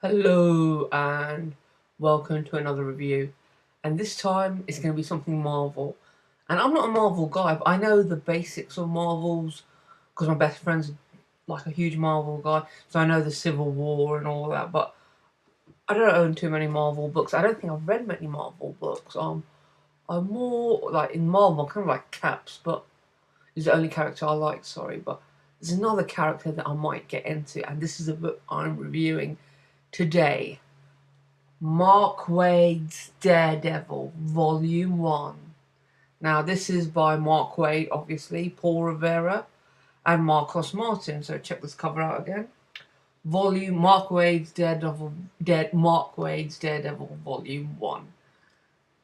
Hello and welcome to another review, and this time it's going to be something Marvel. And I'm not a Marvel guy, but I know the basics of Marvels because my best friend's like a huge Marvel guy, so I know the Civil War and all that. But I don't own too many Marvel books. I don't think I've read many Marvel books. I'm more like in Marvel, kind of like Caps, but he's the only character I like. Sorry, but there's another character that I might get into, and this is a book I'm reviewing today. Mark Waid's Daredevil, Volume 1. Now, this is by Mark Waid, obviously, Paul Rivera, and Marcos Martin. So check this cover out again. Mark Waid's Daredevil, Volume 1.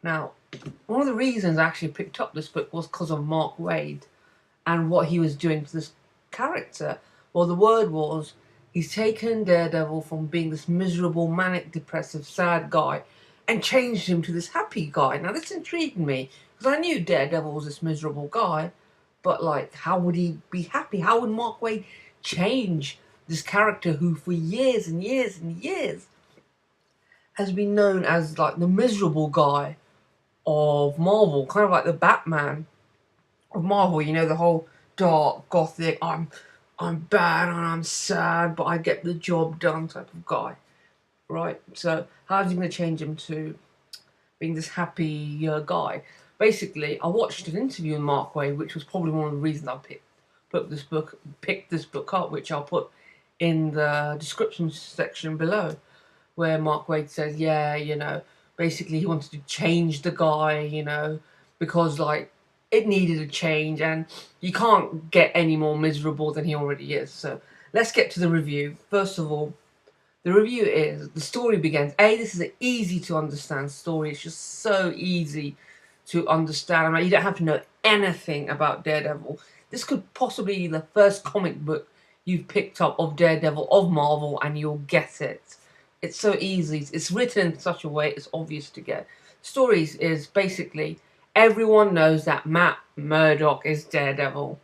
Now, one of the reasons I actually picked up this book was because of Mark Waid and what he was doing to this character. Well, the word was he's taken Daredevil from being this miserable, manic, depressive, sad guy and changed him to this happy guy. Now, this intrigued me because I knew Daredevil was this miserable guy, but like, how would he be happy? How would Mark Waid change this character who, for years and years and years, has been known as like the miserable guy of Marvel, kind of like the Batman of Marvel, the whole dark, gothic, I'm bad and I'm sad, but I get the job done type of guy, right? So how's he going to change him to being this happy guy? Basically, I watched an interview with Mark Waid, which was probably one of the reasons I picked this book up, which I'll put in the description section below, where Mark Waid says, basically he wanted to change the guy, because like it needed a change and you can't get any more miserable than he already is. So let's get to the review. First of all, the review is, the story begins. This is an easy to understand story. It's just so easy to understand. I mean, you don't have to know anything about Daredevil. This could possibly be the first comic book you've picked up of Daredevil, of Marvel, and you'll get it. It's so easy. It's written in such a way it's obvious to get. Stories is basically everyone knows that Matt Murdock is Daredevil.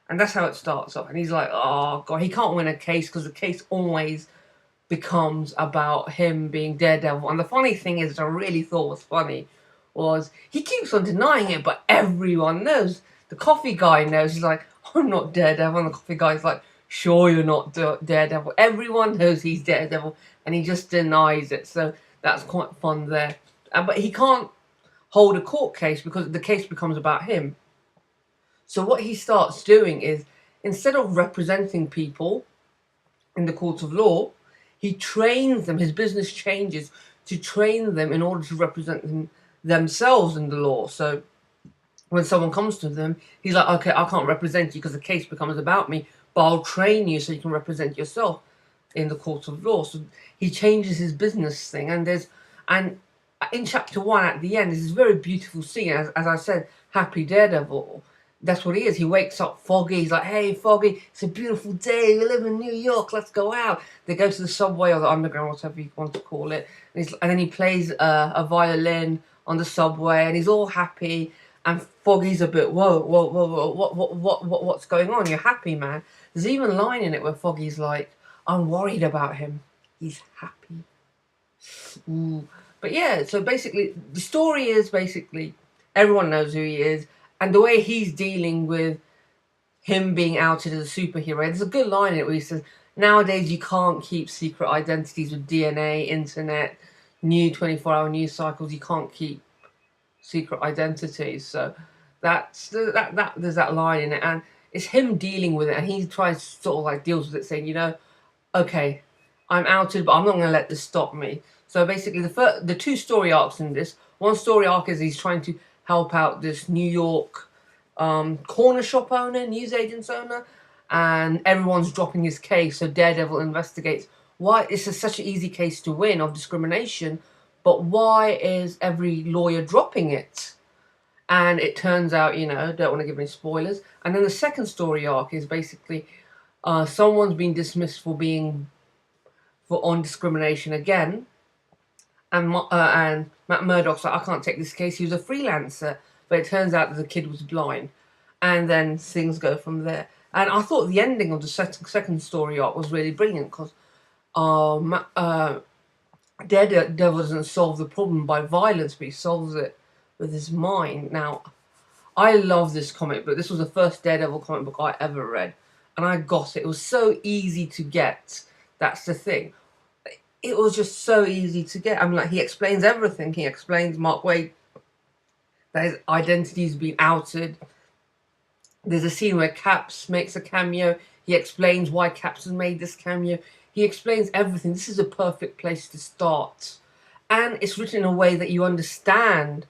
And that's how it starts off. And he's like, oh, God, he can't win a case because the case always becomes about him being Daredevil. And the funny thing is, I really thought was funny, was he keeps on denying it, but everyone knows. The coffee guy knows. He's like, I'm not Daredevil. And the coffee guy's like, sure you're not Daredevil. Everyone knows he's Daredevil, and he just denies it. So that's quite fun there. But he can't hold a court case because the case becomes about him. So what he starts doing is, instead of representing people in the courts of law, he trains them. His business changes to train them in order to represent themselves in the law. So when someone comes to them, he's like, okay, I can't represent you because the case becomes about me, but I'll train you so you can represent yourself in the court of law. So he changes his business thing, and in chapter 1 at the end, there's this very beautiful scene. As I said, happy Daredevil. That's what he is. He wakes up foggy. He's like, hey, Foggy, it's a beautiful day. We live in New York. Let's go out. They go to the subway or the underground, whatever you want to call it. And then he plays a violin on the subway, and he's all happy. And Foggy's a bit, what's going on? You're happy, man. There's even a line in it where Foggy's like, I'm worried about him. He's happy. Ooh. But yeah, so basically, the story is basically everyone knows who he is, and the way he's dealing with him being outed as a superhero. There's a good line in it where he says, nowadays you can't keep secret identities with DNA, internet, new 24-hour news cycles. You can't keep secret identities. So there's that line in it, and it's him dealing with it, and he tries to sort of like deals with it, saying, okay, I'm outed, but I'm not going to let this stop me. So basically, the two story arcs in this. One story arc is he's trying to help out this New York corner shop owner, newsagent's owner, and everyone's dropping his case. So Daredevil investigates why it's such an easy case to win of discrimination, but why is every lawyer dropping it? And it turns out, don't want to give any spoilers. And then the second story arc is basically someone's been dismissed on discrimination again. And Matt Murdock's like, I can't take this case. He was a freelancer, but it turns out that the kid was blind, and then things go from there. And I thought the ending of the second story arc was really brilliant because Daredevil doesn't solve the problem by violence, but he solves it with his mind. Now, I love this comic book. This was the first Daredevil comic book I ever read, and I got it. It was so easy to get. That's the thing. It was just so easy to get. I mean, like, he explains everything. He explains Mark Waid, that his identity's been outed. There's a scene where Caps makes a cameo. He explains why Caps has made this cameo. He explains everything. This is a perfect place to start. And it's written in a way that you understand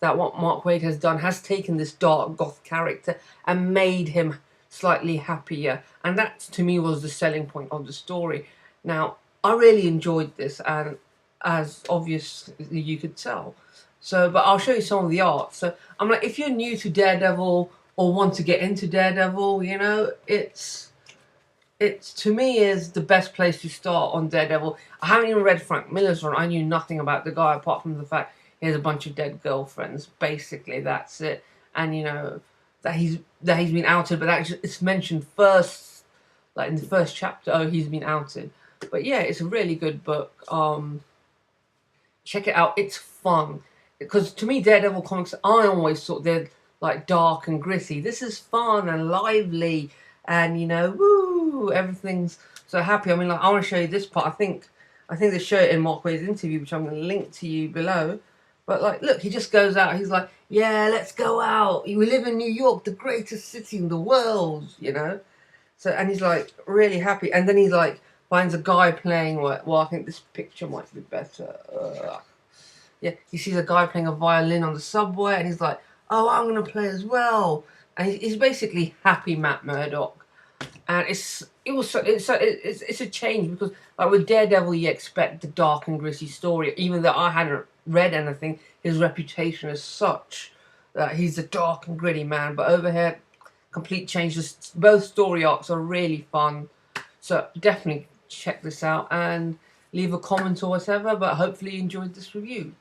that what Mark Waid has done has taken this dark goth character and made him slightly happier. And that, to me, was the selling point of the story. Now, I really enjoyed this, and as obviously you could tell. So, but I'll show you some of the art. So, I'm like, if you're new to Daredevil or want to get into Daredevil, you know, it's to me is the best place to start on Daredevil. I haven't even read Frank Miller's run. I knew nothing about the guy apart from the fact he has a bunch of dead girlfriends. Basically, that's it. And you know that he's been outed, but actually it's mentioned first, like in the first chapter. Oh, he's been outed. But yeah, it's a really good book. Check it out. It's fun because to me, Daredevil comics, I always thought they're like dark and gritty. This is fun and lively, and you know, woo, everything's so happy. I mean, like, I want to show you this part. I think they show it in Mark Waid's interview, which I'm going to link to you below. But like, look, he just goes out. He's like, yeah, let's go out. We live in New York, the greatest city in the world, you know. So, and he's like really happy. And then he's like finds a guy playing. Well, I think this picture might be better. Yeah, he sees a guy playing a violin on the subway, and he's like, oh, I'm going to play as well. And he's basically happy Matt Murdock. And it's a change because like with Daredevil you expect the dark and gritty story. Even though I hadn't read anything, his reputation is such that he's a dark and gritty man. But over here, complete change. Both story arcs are really fun. So definitely check this out and leave a comment or whatever. But hopefully you enjoyed this review.